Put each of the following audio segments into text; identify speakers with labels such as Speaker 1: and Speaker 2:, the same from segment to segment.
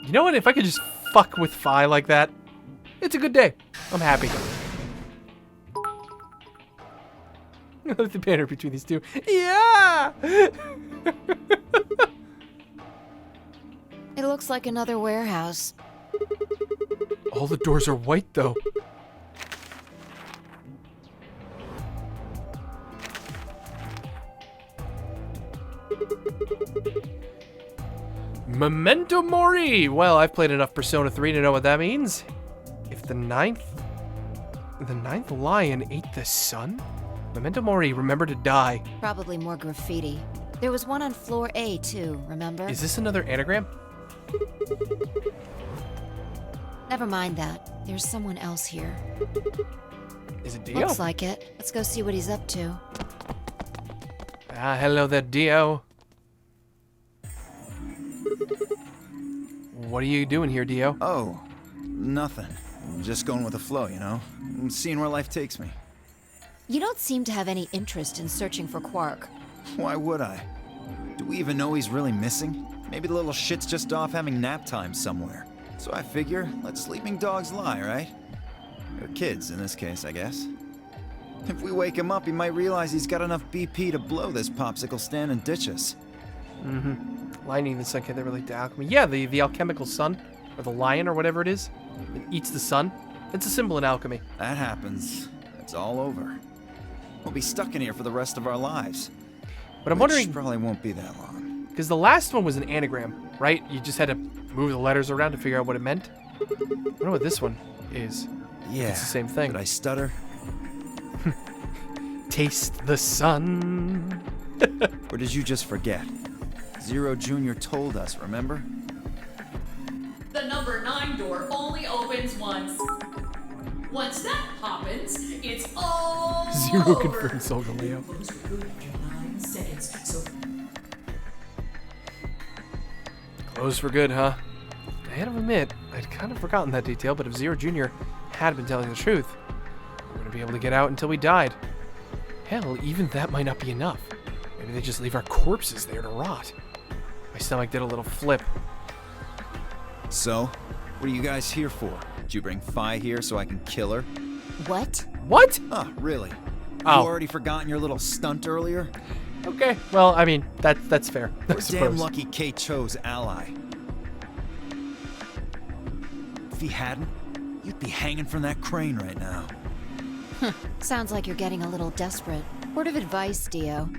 Speaker 1: You know what? If I could just fuck with Phi like that, it's a good day. I'm happy. The banner between these two. Yeah!
Speaker 2: It looks like another warehouse.
Speaker 1: All the doors are white, though. Memento Mori! Well, I've played enough Persona 3 to know what that means. If the ninth lion ate the sun? Memento Mori, remember to die.
Speaker 2: Probably more graffiti. There was one on floor A, too, remember?
Speaker 1: Is this another anagram?
Speaker 2: Never mind that. There's someone else here.
Speaker 1: Is it Dio?
Speaker 2: Looks like it. Let's go see what he's up to.
Speaker 1: Ah, hello there, Dio. What are you doing here, Dio?
Speaker 3: Oh, nothing. I'm just going with the flow, you know? And seeing where life takes me.
Speaker 2: You don't seem to have any interest in searching for Quark.
Speaker 3: Why would I? Do we even know he's really missing? Maybe the little shit's just off having nap time somewhere. So I figure, let sleeping dogs lie, right? Or kids, in this case, I guess. If we wake him up, he might realize he's got enough BP to blow this popsicle stand and ditch us.
Speaker 1: Lining the sun, can they relate to alchemy? Yeah, the alchemical sun, or the lion, or whatever it is. It eats the sun. It's a symbol in alchemy.
Speaker 3: That happens. It's all over. We'll be stuck in here for the rest of our lives.
Speaker 1: But I'm
Speaker 3: Which
Speaker 1: wondering,
Speaker 3: probably won't be that long.
Speaker 1: because the last one was an anagram, right? You just had to move the letters around to figure out what it meant. I wonder what this one is.
Speaker 3: Yeah.
Speaker 1: It's the same thing.
Speaker 3: Did I stutter?
Speaker 1: Taste the sun.
Speaker 3: Or did you just forget? Zero Jr. told us, remember?
Speaker 4: The number 9 door only opens once. Once that happens, it's all
Speaker 1: Zero
Speaker 4: over.
Speaker 1: confirmed Solgaleo.
Speaker 4: Close for good after 9 seconds. So
Speaker 1: Closed for good, huh? I had to admit, I'd kind of forgotten that detail, but if Zero Jr. had been telling the truth, we wouldn't be able to get out until we died. Hell, even that might not be enough. Maybe they just leave our corpses there to rot. My stomach did a little flip.
Speaker 3: So, what are you guys here for? Did you bring Phi here so I can kill her?
Speaker 2: What?
Speaker 1: What?
Speaker 3: Huh, really?
Speaker 1: Oh.
Speaker 3: You already forgotten your little stunt earlier?
Speaker 1: Okay, well, I mean, that's fair. I
Speaker 3: We're damn
Speaker 1: suppose.
Speaker 3: lucky Kay chose ally. If he hadn't, you'd be hanging from that crane right now.
Speaker 2: Sounds like you're getting a little desperate. Word of advice, Dio.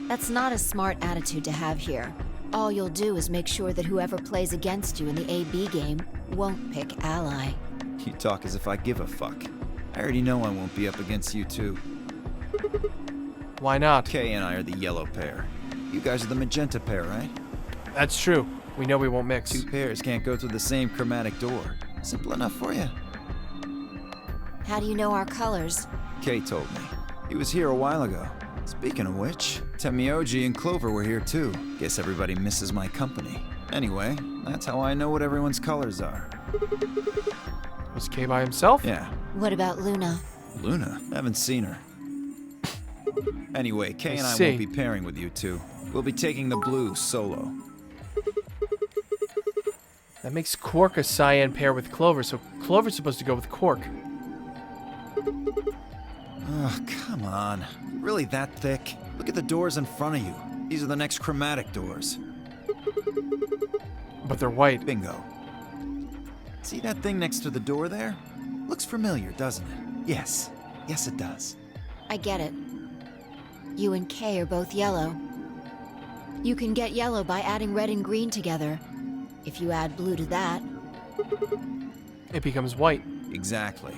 Speaker 2: That's not a smart attitude to have here. All you'll do is make sure that whoever plays against you in the AB game won't pick ally.
Speaker 3: You talk as if I give a fuck. I already know I won't be up against you two.
Speaker 1: Why not?
Speaker 3: Kay and I are the yellow pair. You guys are the magenta pair, right?
Speaker 1: That's true. We know we won't mix.
Speaker 3: Two pairs can't go through the same chromatic door. Simple enough for you.
Speaker 2: How do you know our colors?
Speaker 3: Kay told me. He was here a while ago. Speaking of which, Temioji and Clover were here too. Guess everybody misses my company. Anyway, that's how I know what everyone's colors are.
Speaker 1: Was Kay by himself?
Speaker 3: Yeah.
Speaker 2: What about Luna?
Speaker 3: Luna? Haven't seen her. Anyway, Kay and I
Speaker 1: see.
Speaker 3: won't be pairing with you two. We'll be taking the blue solo.
Speaker 1: That makes Quark a cyan pair with Clover, so Clover's supposed to go with Quark.
Speaker 3: Oh, come on. Really that thick? Look at the doors in front of you. These are the next chromatic doors.
Speaker 1: But they're white.
Speaker 3: Bingo. See that thing next to the door there? Looks familiar, doesn't it? Yes. Yes, it does.
Speaker 2: I get it. You and Kay are both yellow. You can get yellow by adding red and green together. If you add blue to that,
Speaker 1: It becomes white.
Speaker 3: Exactly.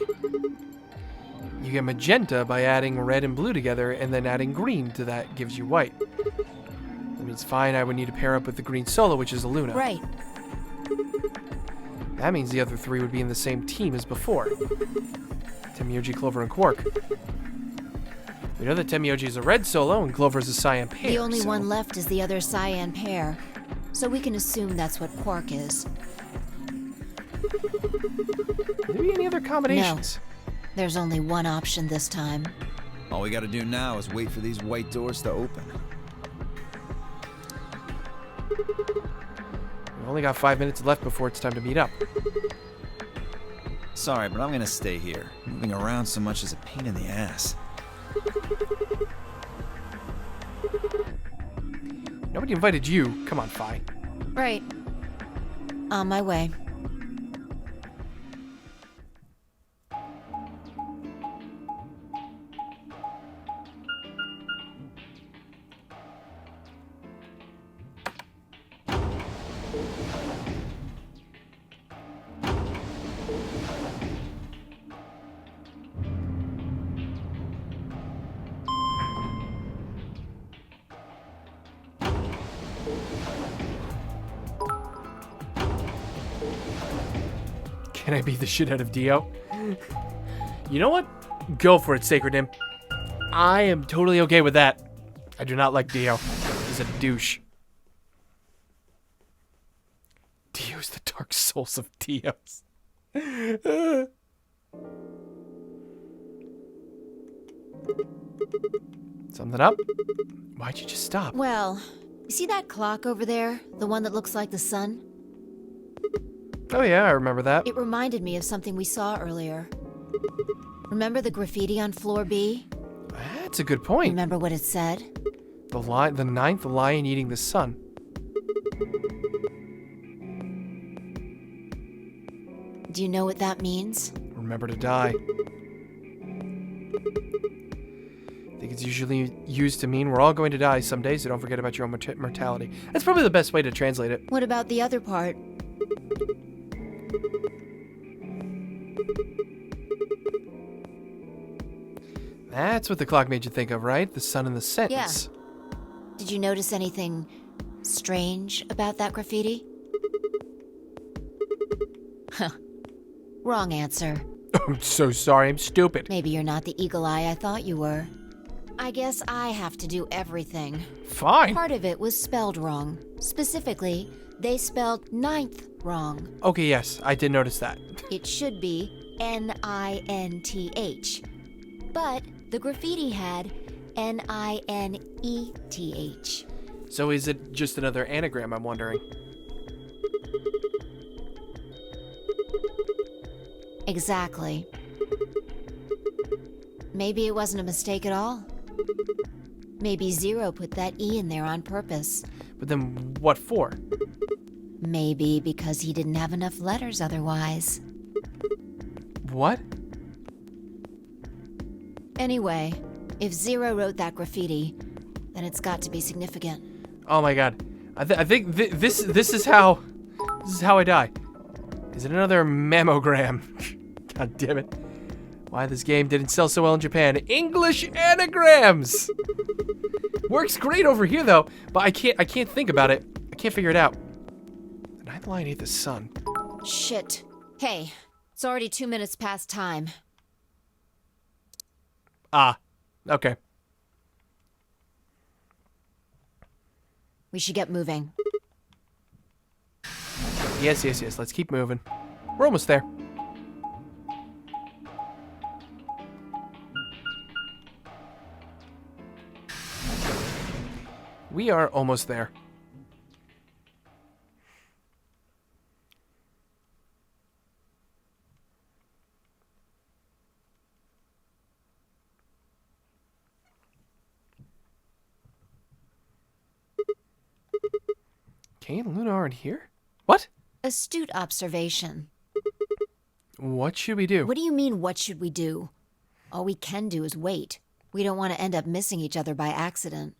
Speaker 1: You get magenta by adding red and blue together, and then adding green to that gives you white. That means fine, I would need to pair up with the green solo, which is a Luna.
Speaker 2: right.
Speaker 1: That means the other three would be in the same team as before. Temioji, Clover, and Quark. We know that Temioji is a red solo and Clover is a cyan pair.
Speaker 2: The only
Speaker 1: so-
Speaker 2: one left is the other cyan pair. So we can assume that's what Quark is.
Speaker 1: Could there be any other combinations?
Speaker 2: There's only one option this time.
Speaker 3: All we gotta do now is wait for these white doors to open.
Speaker 1: We've only got 5 minutes left before it's time to meet up.
Speaker 3: Sorry, but I'm gonna stay here. Moving around so much is a pain in the ass.
Speaker 1: Nobody invited you. Come on, Fi.
Speaker 2: Right. On my way.
Speaker 1: Can I beat the shit out of Dio? You know what? Go for it, Sacred Imp. I am totally okay with that. I do not like Dio. He's a douche. Dio's the dark souls of Dios. Something up? Why'd you just stop?
Speaker 2: Well, you see that clock over there? The one that looks like the sun?
Speaker 1: Oh yeah, I remember that.
Speaker 2: It reminded me of something we saw earlier. Remember the graffiti on floor B?
Speaker 1: That's a good point.
Speaker 2: Remember what it said?
Speaker 1: The ninth lion eating the sun.
Speaker 2: Do you know what that means?
Speaker 1: Remember to die. I think it's usually used to mean we're all going to die someday, so don't forget about your own mortality. That's probably the best way to translate it.
Speaker 2: What about the other part?
Speaker 1: That's what the clock made you think of, right? The sun in the sentence.
Speaker 2: Did you notice anything strange about that graffiti? Huh. Wrong answer.
Speaker 1: I'm so sorry, I'm stupid.
Speaker 2: Maybe you're not the eagle eye I thought you were. I guess I have to do everything.
Speaker 1: Fine.
Speaker 2: Part of it was spelled wrong. Specifically, they spelled ninth wrong.
Speaker 1: Okay, yes, I did notice that.
Speaker 2: It should be N-I-N-T-H. But the graffiti had N-I-N-E-T-H.
Speaker 1: So is it just another anagram, I'm wondering?
Speaker 2: Exactly. Maybe it wasn't a mistake at all. Maybe Zero put that E in there on purpose.
Speaker 1: But then what for?
Speaker 2: Maybe because he didn't have enough letters otherwise.
Speaker 1: What?
Speaker 2: Anyway, if Zero wrote that graffiti, then it's got to be significant.
Speaker 1: Oh my god. I think this is how I die. Is it another mammogram? God damn it. Why this game didn't sell so well in Japan. English anagrams! Works great over here though, but I can't think about it. I can't figure it out. The ninth lion ate the sun.
Speaker 2: Shit. Hey, it's already 2 minutes past time.
Speaker 1: Ah. Okay.
Speaker 2: We should get moving.
Speaker 1: Yes. Let's keep moving. We're almost there. We are almost there. Kay and Luna aren't here? What?
Speaker 2: Astute observation.
Speaker 1: What should we do?
Speaker 2: What do you mean, what should we do? All we can do is wait. We don't want to end up missing each other by accident.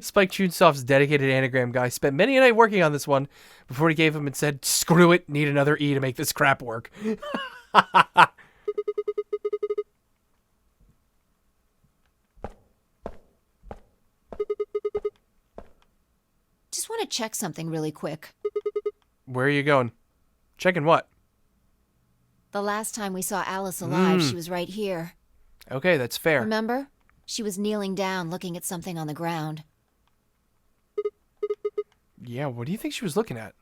Speaker 1: Spike Chunsoft's dedicated anagram guy spent many a night working on this one before he gave him and said, screw it, need another E to make this crap work.
Speaker 2: Just want to check something really quick.
Speaker 1: Where are you going? Checking what?
Speaker 2: The last time we saw Alice alive, she was right here.
Speaker 1: Okay, that's fair.
Speaker 2: Remember? She was kneeling down looking at something on the ground.
Speaker 1: Yeah, what do you think she was looking at?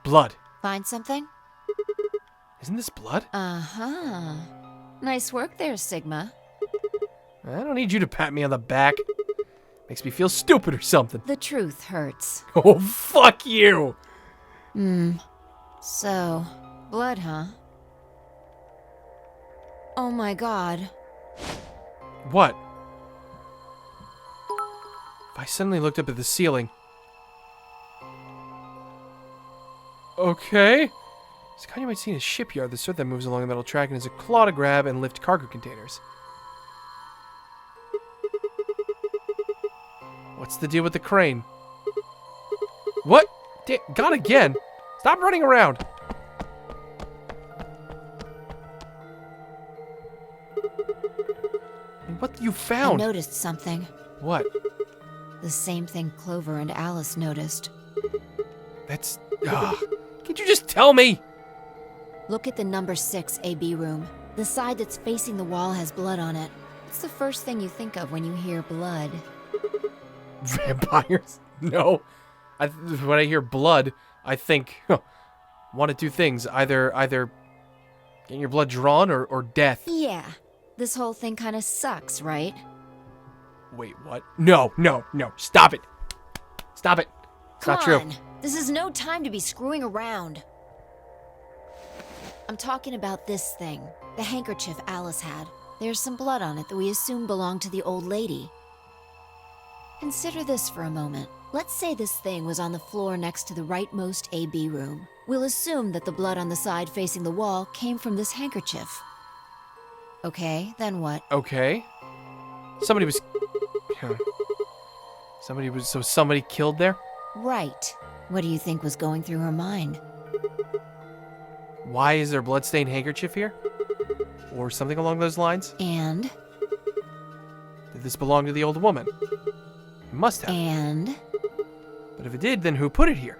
Speaker 1: Blood.
Speaker 2: Find something?
Speaker 1: Isn't this blood?
Speaker 2: Uh-huh. Nice work there, Sigma.
Speaker 1: I don't need you to pat me on the back. Makes me feel stupid or something.
Speaker 2: The truth hurts.
Speaker 1: Oh, fuck you!
Speaker 2: So, blood, huh? Oh my god.
Speaker 1: What? I suddenly looked up at the ceiling. Okay. This kind you might see in a shipyard. The sort that moves along a metal track and has a claw to grab and lift cargo containers. What's the deal with the crane? What? Gone again? Stop running around. What you
Speaker 2: I
Speaker 1: found?
Speaker 2: noticed something.
Speaker 1: What?
Speaker 2: The same thing Clover and Alice noticed.
Speaker 1: That's... Can't you just tell me?
Speaker 2: Look at the number 6 AB room. The side that's facing the wall has blood on it. It's the first thing you think of when you hear blood.
Speaker 1: Vampires? No. When I hear blood, I think one of two things. Either getting your blood drawn or death.
Speaker 2: Yeah. This whole thing kind of sucks, right?
Speaker 1: Wait, what? No. Stop it. Stop it. It's
Speaker 2: Come
Speaker 1: not true.
Speaker 2: on. This is no time to be screwing around. I'm talking about this thing. The handkerchief Alice had. There's some blood on it that we assume belonged to the old lady. Consider this for a moment. Let's say this thing was on the floor next to the rightmost AB room. We'll assume that the blood on the side facing the wall came from this handkerchief. Okay, then what?
Speaker 1: Okay. Somebody killed there?
Speaker 2: Right. What do you think was going through her mind?
Speaker 1: Why is there a bloodstained handkerchief here? Or something along those lines?
Speaker 2: And?
Speaker 1: Did this belong to the old woman? It must have.
Speaker 2: And?
Speaker 1: But if it did, then who put it here?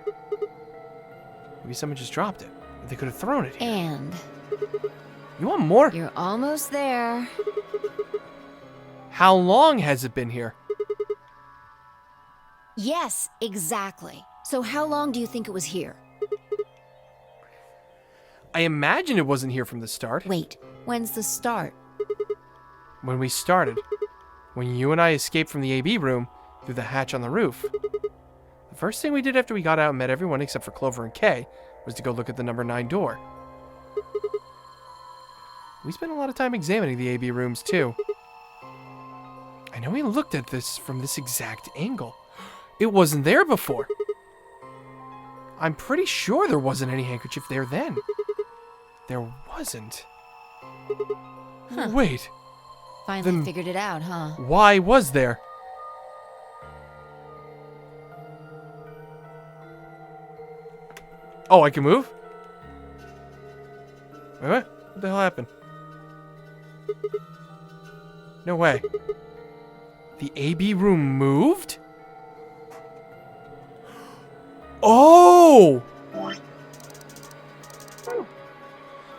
Speaker 1: Maybe someone just dropped it. Or they could have thrown it here.
Speaker 2: And?
Speaker 1: You want more?
Speaker 2: You're almost there.
Speaker 1: How long has it been here?
Speaker 2: Yes, exactly. So how long do you think it was here?
Speaker 1: I imagine it wasn't here from the start.
Speaker 2: Wait, when's the start?
Speaker 1: When we started. When you and I escaped from the AB room through the hatch on the roof. The first thing we did after we got out and met everyone except for Clover and Kay was to go look at the number 9 door. We spent a lot of time examining the AB rooms too. I know we looked at this from this exact angle. It wasn't there before. I'm pretty sure there wasn't any handkerchief there then. There wasn't.
Speaker 2: Huh.
Speaker 1: Wait,
Speaker 2: Finally
Speaker 1: Then-
Speaker 2: figured it out, huh?
Speaker 1: why was there? Oh, I can move? Wait, what the hell happened? No way. The AB room moved? Oh!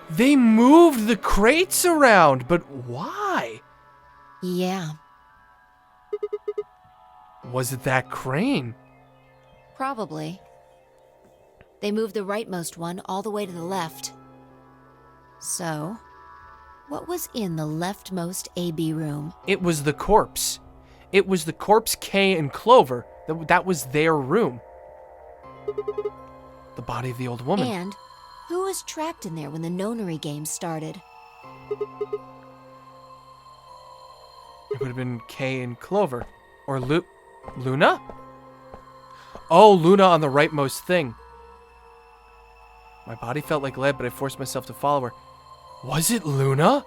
Speaker 1: They moved the crates around, but why?
Speaker 2: Yeah,
Speaker 1: Was it that crane?
Speaker 2: probably. They moved the rightmost one all the way to the left. So, what was in the leftmost AB room?
Speaker 1: It was the corpse. It was the corpse Kay and Clover. That was their room. The body of the old woman.
Speaker 2: And who was trapped in there when the nonary game started?
Speaker 1: It would have been Kay and Clover. Or Luna? Oh, Luna on the rightmost thing. My body felt like lead, but I forced myself to follow her. Was it Luna?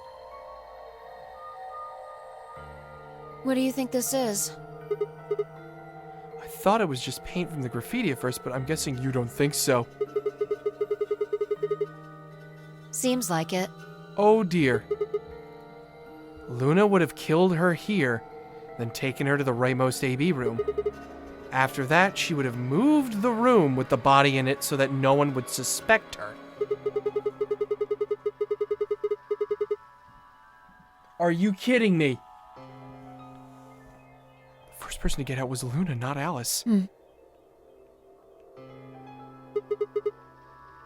Speaker 2: What do you think this is?
Speaker 1: I thought it was just paint from the graffiti at first, but I'm guessing you don't think so.
Speaker 2: Seems like it.
Speaker 1: Oh dear. Luna would have killed her here, then taken her to the rightmost AB room. After that, she would have moved the room with the body in it so that no one would suspect her. Are you kidding me? The first person to get out was Luna, not Alice.
Speaker 2: Hmm.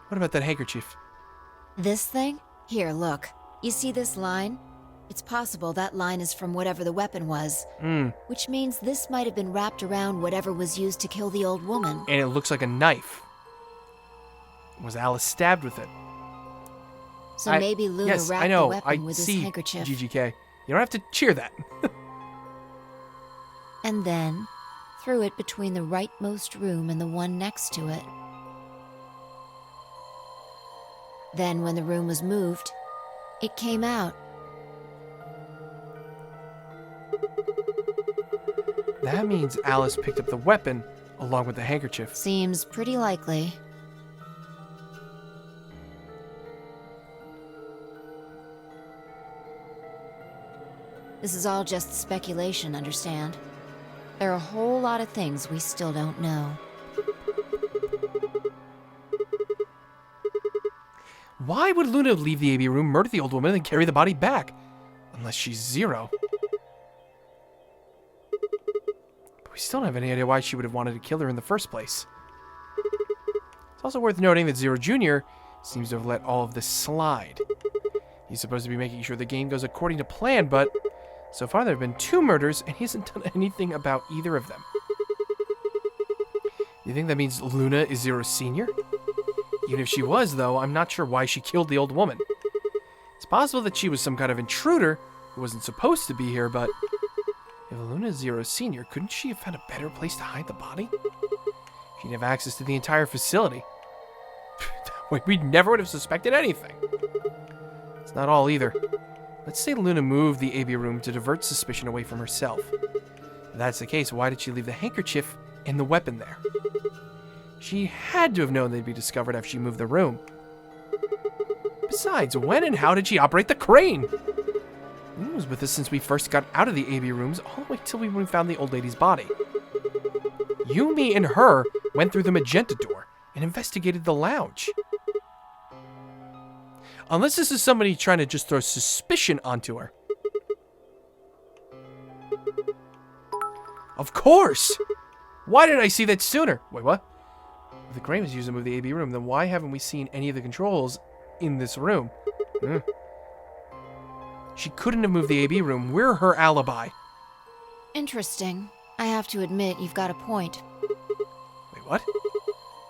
Speaker 1: What about that handkerchief?
Speaker 2: This thing? Here, look. You see this line? It's possible that line is from whatever the weapon was,
Speaker 1: And
Speaker 2: which means this might have been wrapped around whatever was used to kill the old woman.
Speaker 1: it looks like a knife. Was Alice stabbed with it?
Speaker 2: So maybe Luna
Speaker 1: Yes,
Speaker 2: wrapped
Speaker 1: I know.
Speaker 2: the weapon
Speaker 1: I
Speaker 2: with his
Speaker 1: see,
Speaker 2: handkerchief.
Speaker 1: GGK. You don't have to cheer that.
Speaker 2: And then threw it between the rightmost room and the one next to it. Then, when the room was moved, it came out.
Speaker 1: That means Alice picked up the weapon along with the handkerchief.
Speaker 2: Seems pretty likely. This is all just speculation, understand? There are a whole lot of things we still don't know.
Speaker 1: Why would Luna leave the AB room, murder the old woman, and carry the body back? Unless she's Zero. But we still don't have any idea why she would have wanted to kill her in the first place. It's also worth noting that Zero Jr. seems to have let all of this slide. He's supposed to be making sure the game goes according to plan, but so far there have been 2 murders, and he hasn't done anything about either of them. You think that means Luna is Zero Sr.? Even if she was, though, I'm not sure why she killed the old woman. It's possible that she was some kind of intruder who wasn't supposed to be here, but if Luna is Zero Sr., couldn't she have found a better place to hide the body? She'd have access to the entire facility. We never would have suspected anything. It's not all either. Let's say Luna moved the AB room to divert suspicion away from herself. If that's the case, why did she leave the handkerchief and the weapon there? She had to have known they'd be discovered after she moved the room. Besides, when and how did she operate the crane? Luna was with us since we first got out of the AB rooms, all the way till we found the old lady's body. You, me, and her went through the magenta door and investigated the lounge. Unless this is somebody trying to just throw suspicion onto her. Of course! Why didn't I see that sooner? Wait, what? If the crane was used to move the AB room, then why haven't we seen any of the controls in this room? She couldn't have moved the AB room. We're her alibi.
Speaker 2: Interesting. I have to admit, you've got a point.
Speaker 1: Wait, what?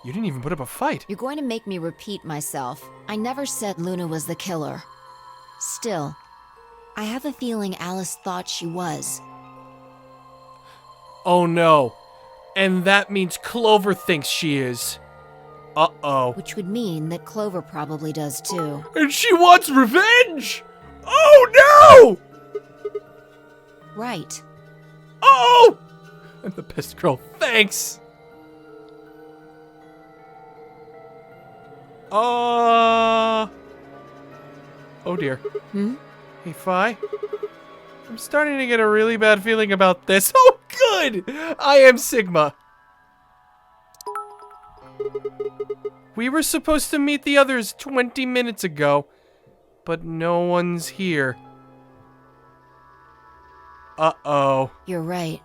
Speaker 1: You didn't even put up a fight.
Speaker 2: You're going to make me repeat myself. I never said Luna was the killer. Still, I have a feeling Alice thought she was.
Speaker 1: Oh no. And that means Clover thinks she is. Uh-oh.
Speaker 2: Which would mean that Clover probably does too.
Speaker 1: And she wants revenge! Oh no!
Speaker 2: Right.
Speaker 1: Oh! I'm the best girl. Thanks! Oh dear. Hey, Fi. I'm starting to get a really bad feeling about this. Oh, good! I am Sigma. We were supposed to meet the others 20 minutes ago, but no one's here. Uh-oh.
Speaker 2: You're right.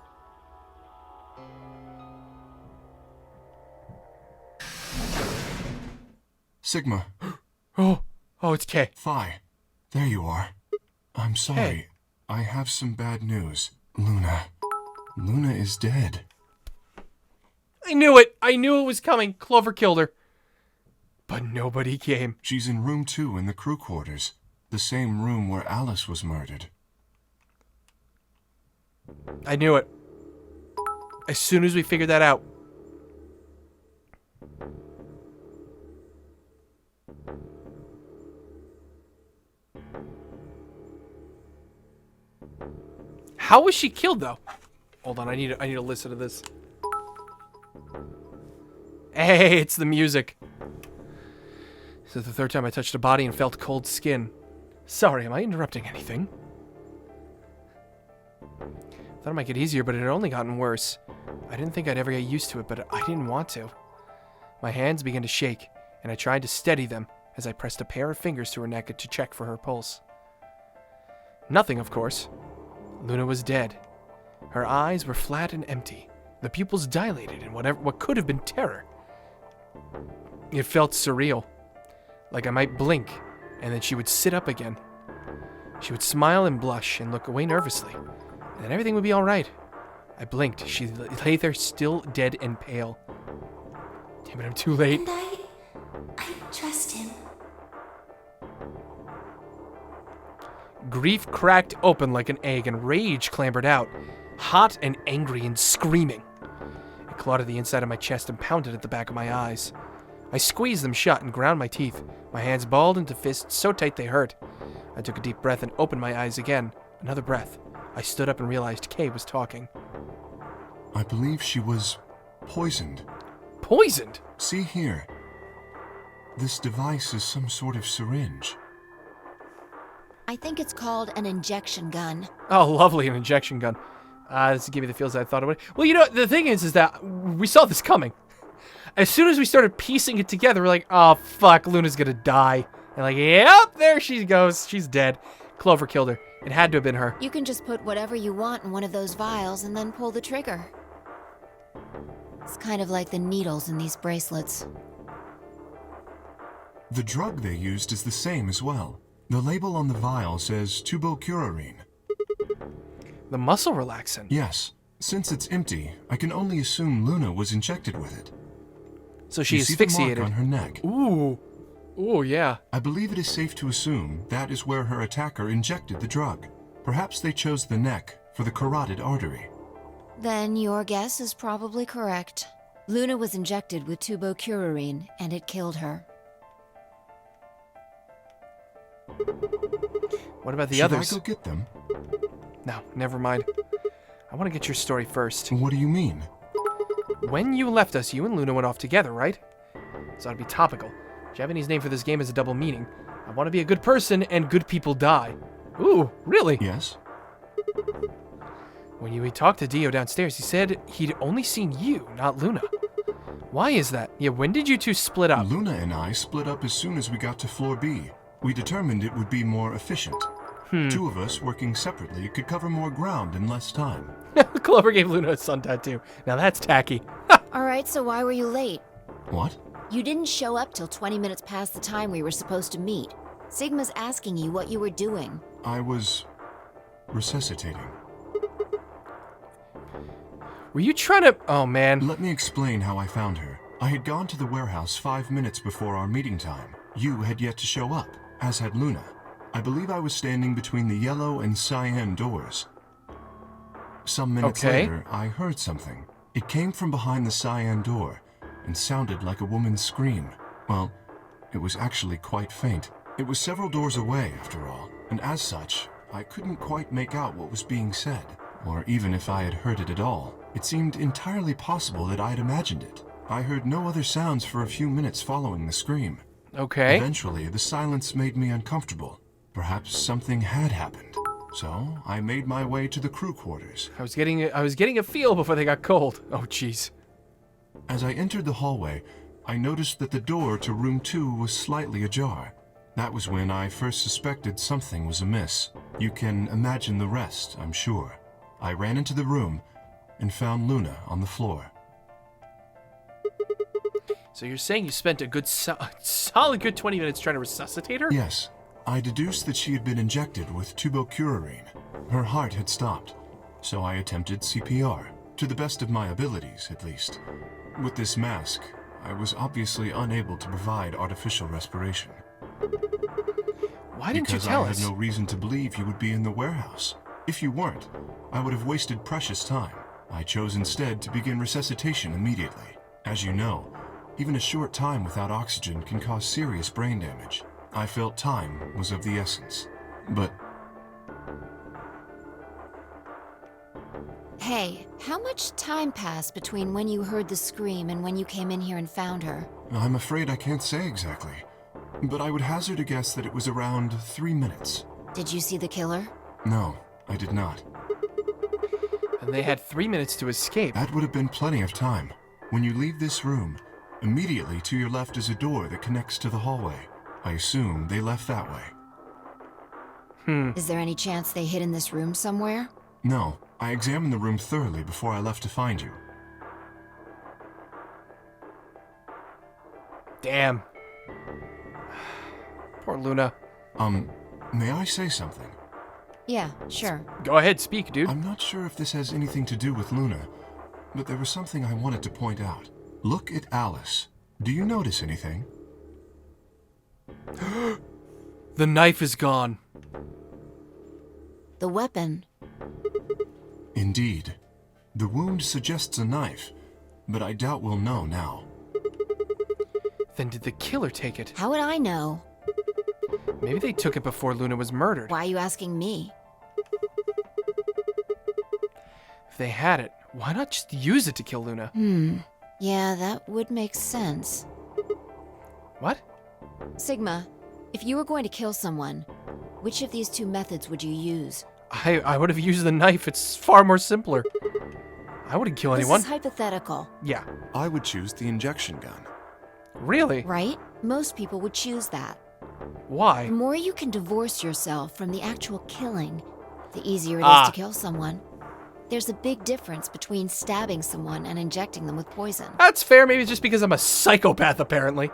Speaker 5: Sigma.
Speaker 1: Oh, it's Kay.
Speaker 5: Phi. There you are. I'm sorry.
Speaker 1: Hey.
Speaker 5: I have some bad news. Luna is dead.
Speaker 1: I knew it! I knew it was coming. Clover killed her. But nobody came.
Speaker 5: She's in room 2 in the crew quarters. The same room where Alice was murdered.
Speaker 1: I knew it. As soon as we figured that out. How was she killed, though? Hold on, I need to listen to this. Hey, it's the music. This is the 3rd time I touched a body and felt cold skin. Sorry, am I interrupting anything? Thought it might get easier, but it had only gotten worse. I didn't think I'd ever get used to it, but I didn't want to. My hands began to shake, and I tried to steady them as I pressed a pair of fingers to her neck to check for her pulse. Nothing, of course. Luna was dead. Her eyes were flat and empty, the pupils dilated in what could have been terror. It felt surreal, like I might blink, and then she would sit up again. She would smile and blush and look away nervously, and then everything would be all right. I blinked. She lay there still dead and pale. Damn it, I'm too late.
Speaker 6: And I trust him.
Speaker 1: Grief cracked open like an egg and rage clambered out, hot and angry and screaming. It clawed at the inside of my chest and pounded at the back of my eyes. I squeezed them shut and ground my teeth. My hands balled into fists so tight they hurt. I took a deep breath and opened my eyes again. Another breath. I stood up and realized Kay was talking.
Speaker 5: I believe she was poisoned.
Speaker 1: Poisoned?
Speaker 5: See here. This device is some sort of syringe.
Speaker 2: I think it's called an injection gun.
Speaker 1: Oh, lovely, an injection gun. This will give me the feels I thought it would. Well, you know, the thing is that we saw this coming. As soon as we started piecing it together, we're like, oh, fuck, Luna's gonna die. And like, yep, there she goes. She's dead. Clover killed her. It had to have been her.
Speaker 2: You can just put whatever you want in one of those vials and then pull the trigger. It's kind of like the needles in these bracelets.
Speaker 5: The drug they used is the same as well. The label on the vial says tubocurarine.
Speaker 1: The muscle relaxant.
Speaker 5: Yes. Since it's empty, I can only assume Luna was injected with it.
Speaker 1: So she
Speaker 5: You see the mark
Speaker 1: asphyxiated.
Speaker 5: on her neck.
Speaker 1: Ooh. Ooh, yeah.
Speaker 5: I believe it is safe to assume that is where her attacker injected the drug. Perhaps they chose the neck for the carotid artery.
Speaker 2: Then your guess is probably correct. Luna was injected with tubocurarine, and it killed her.
Speaker 1: What about the
Speaker 5: Should
Speaker 1: others?
Speaker 5: I go get them?
Speaker 1: No, never mind. I want to get your story first.
Speaker 5: What do you mean?
Speaker 1: When you left us, you and Luna went off together, right? So that'd be topical. Japanese name for this game has a double meaning. I want to be a good person, and good people die. Ooh, really?
Speaker 5: Yes?
Speaker 1: When we talked to Dio downstairs, he said he'd only seen you, not Luna. Why is that? Yeah, when did you two split up?
Speaker 5: Luna and I split up as soon as we got to floor B. We determined it would be more efficient. Two of us working separately could cover more ground in less time.
Speaker 1: Clover gave Luna a sun tattoo. Now that's tacky.
Speaker 2: Alright, so why were you late?
Speaker 5: What?
Speaker 2: You didn't show up till 20 minutes past the time we were supposed to meet. Sigma's asking you what you were doing.
Speaker 5: I was resuscitating.
Speaker 1: Were you trying to... Oh, man.
Speaker 5: Let me explain how I found her. I had gone to the warehouse 5 minutes before our meeting time. You had yet to show up, as had Luna. I believe I was standing between the yellow and cyan doors. Some minutes later, I heard something. It came from behind the cyan door and sounded like a woman's scream. Well, it was actually quite faint. It was several doors away, after all, and as such, I couldn't quite make out what was being said, or even if I had heard it at all. It seemed entirely possible that I had imagined it. I heard no other sounds for a few minutes following the scream.
Speaker 1: Okay.
Speaker 5: Eventually, the silence made me uncomfortable. Perhaps something had happened. So, I made my way to the crew quarters.
Speaker 1: I was getting a feel before they got cold. Oh, jeez.
Speaker 5: As I entered the hallway, I noticed that the door to room 2 was slightly ajar. That was when I first suspected something was amiss. You can imagine the rest, I'm sure. I ran into the room and found Luna on the floor.
Speaker 1: So you're saying you spent a good solid good 20 minutes trying to resuscitate her?
Speaker 5: Yes. I deduced that she had been injected with tubocurarine. Her heart had stopped, so I attempted CPR, to the best of my abilities, at least. With this mask, I was obviously unable to provide artificial respiration.
Speaker 1: Why didn't
Speaker 5: because
Speaker 1: you tell
Speaker 5: I
Speaker 1: us?
Speaker 5: had no reason to believe you would be in the warehouse. If you weren't, I would have wasted precious time. I chose instead to begin resuscitation immediately. As you know, even a short time without oxygen can cause serious brain damage. I felt time was of the essence. But
Speaker 2: Hey, how much time passed between when you heard the scream and when you came in here and found her?
Speaker 5: I'm afraid I can't say exactly. But I would hazard a guess that it was around 3 minutes.
Speaker 2: Did you see the killer?
Speaker 5: No, I did not.
Speaker 1: And they had 3 minutes to escape.
Speaker 5: That would have been plenty of time. When you leave this room, immediately to your left is a door that connects to the hallway. I assume they left that way.
Speaker 2: Is there any chance they hid in this room somewhere?
Speaker 5: No, I examined the room thoroughly before I left to find you.
Speaker 1: Damn. Poor Luna.
Speaker 5: May I say something?
Speaker 2: Yeah, sure.
Speaker 1: Go ahead, speak, dude.
Speaker 5: I'm not sure if this has anything to do with Luna, but there was something I wanted to point out. Look at Alice. Do you notice anything?
Speaker 1: The knife is gone.
Speaker 2: The weapon.
Speaker 5: Indeed. The wound suggests a knife, but I doubt we'll know now.
Speaker 1: Then did the killer take it?
Speaker 2: How would I know?
Speaker 1: Maybe they took it before Luna was murdered.
Speaker 2: Why are you asking me?
Speaker 1: If they had it, why not just use it to kill Luna?
Speaker 2: Yeah, that would make sense.
Speaker 1: What?
Speaker 2: Sigma, if you were going to kill someone, which of these two methods would you use?
Speaker 1: I would have used the knife. It's far more simpler. I wouldn't kill anyone.
Speaker 2: This is hypothetical,
Speaker 1: Yeah.
Speaker 7: I would choose the injection gun.
Speaker 1: Really?
Speaker 2: right? Most people would choose that.
Speaker 1: Why?
Speaker 2: The more you can divorce yourself from the actual killing, the easier it is
Speaker 1: Ah.
Speaker 2: to kill someone. There's a big difference between stabbing someone and injecting them with poison.
Speaker 1: That's fair. Maybe it's just because I'm a psychopath, apparently.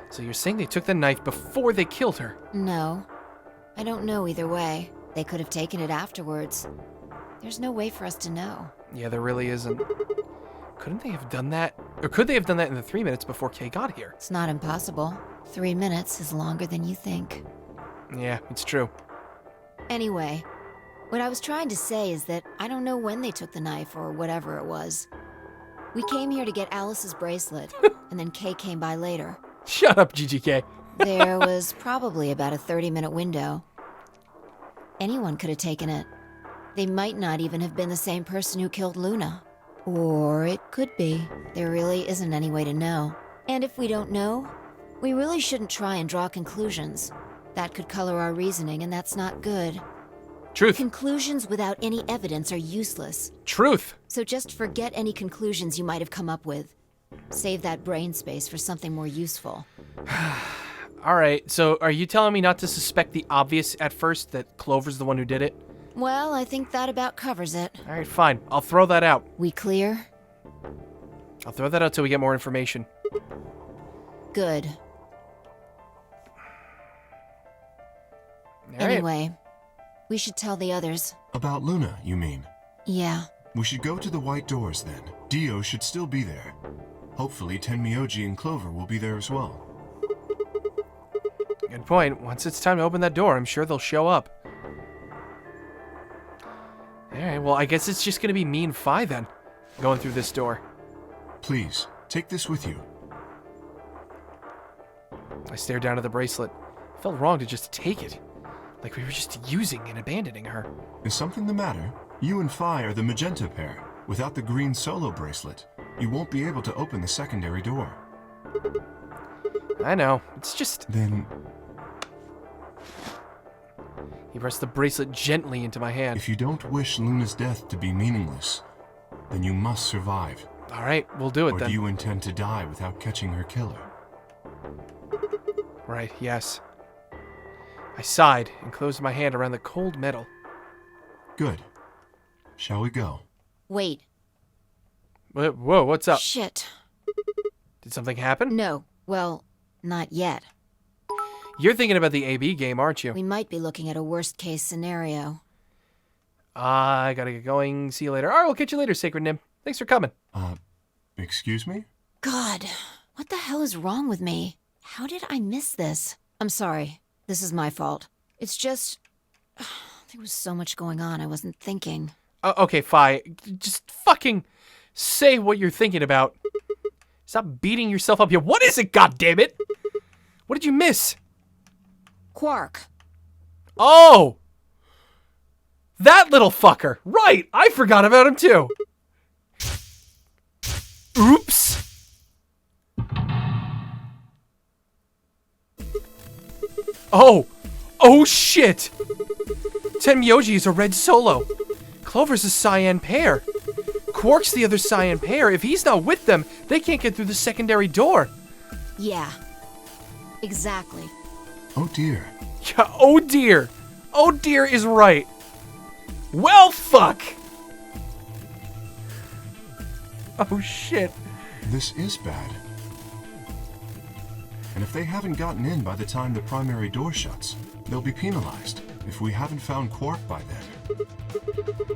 Speaker 1: So you're saying they took the knife before they killed her?
Speaker 2: No, I don't know either way. They could have taken it afterwards. There's no way for us to know.
Speaker 1: Yeah, there really isn't. Couldn't they have done that? Or could they have done that in the 3 minutes before Kay got here?
Speaker 2: It's not impossible. 3 minutes is longer than you think.
Speaker 1: Yeah, it's true.
Speaker 2: Anyway, what I was trying to say is that I don't know when they took the knife or whatever it was. We came here to get Alice's bracelet, and then Kay came by later.
Speaker 1: Shut up, GGK.
Speaker 2: There was probably about a 30-minute window. Anyone could have taken it. They might not even have been the same person who killed Luna. Or it could be. There really isn't any way to know. And if we don't know, we really shouldn't try and draw conclusions. That could color our reasoning, and that's not good.
Speaker 1: Truth.
Speaker 2: Conclusions without any evidence are useless.
Speaker 1: Truth.
Speaker 2: So just forget any conclusions you might have come up with. Save that brain space for something more useful.
Speaker 1: All right, so are you telling me not to suspect the obvious at first, that Clover's the one who did it?
Speaker 2: Well, I think that about covers it.
Speaker 1: All right, fine. I'll throw that out.
Speaker 2: We clear?
Speaker 1: I'll throw that out till we get more information.
Speaker 2: Good.
Speaker 1: All right.
Speaker 2: Anyway, we should tell the others.
Speaker 5: About Luna, you mean?
Speaker 2: Yeah.
Speaker 5: We should go to the White Doors then. Dio should still be there. Hopefully Tenmyoji and Clover will be there as well.
Speaker 1: Good point. Once it's time to open that door, I'm sure they'll show up. Alright, well, I guess it's just gonna be me and Phi then, going through this door.
Speaker 5: Please, take this with you.
Speaker 1: I stared down at the bracelet. It felt wrong to just take it. Like we were just using and abandoning her.
Speaker 5: Is something the matter? You and Phi are the magenta pair. Without the green solo bracelet, you won't be able to open the secondary door.
Speaker 1: I know, it's just...
Speaker 5: Then,
Speaker 1: He pressed the bracelet gently into my hand.
Speaker 5: if you don't wish Luna's death to be meaningless, then you must survive.
Speaker 1: Alright, we'll do it
Speaker 5: Or
Speaker 1: then.
Speaker 5: do you intend to die without catching her killer?
Speaker 1: Right, yes. I sighed and closed my hand around the cold metal.
Speaker 5: Good. Shall we go?
Speaker 2: Wait.
Speaker 1: Whoa, what's up?
Speaker 2: Shit.
Speaker 1: Did something happen?
Speaker 2: No. Well, not yet.
Speaker 1: You're thinking about the AB game, aren't you?
Speaker 2: We might be looking at a worst-case scenario.
Speaker 1: I gotta get going. See you later. Alright, we'll catch you later, Sacred Nim. Thanks for coming.
Speaker 5: Excuse me?
Speaker 2: God, what the hell is wrong with me? How did I miss this? I'm sorry. This is my fault. It's just... there was so much going on, I wasn't thinking.
Speaker 1: Okay, Phi. Just fucking say what you're thinking about. Stop beating yourself up. What is it, goddammit? What did you miss?
Speaker 2: Quark.
Speaker 1: Oh! That little fucker. Right, I forgot about him too. Oops. Oh shit! Tenmyoji is a red solo. Clover's a cyan pair. Quark's the other cyan pair. If he's not with them, they can't get through the secondary door.
Speaker 2: Yeah. Exactly.
Speaker 5: Oh dear.
Speaker 1: Yeah, oh dear. Oh dear is right. Well, fuck. Oh shit.
Speaker 5: This is bad. And if they haven't gotten in by the time the primary door shuts, they'll be penalized. if we haven't found Quark by then.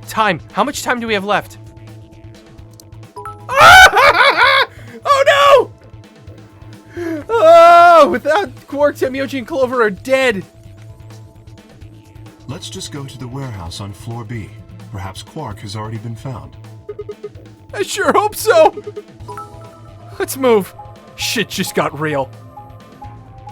Speaker 1: Time. How much time do we have left? Oh no! Oh, without Quark, Tenmyoji and Clover are dead.
Speaker 5: Let's just go to the warehouse on floor B. Perhaps Quark has already been found.
Speaker 1: I sure hope so. Let's move. Shit just got real.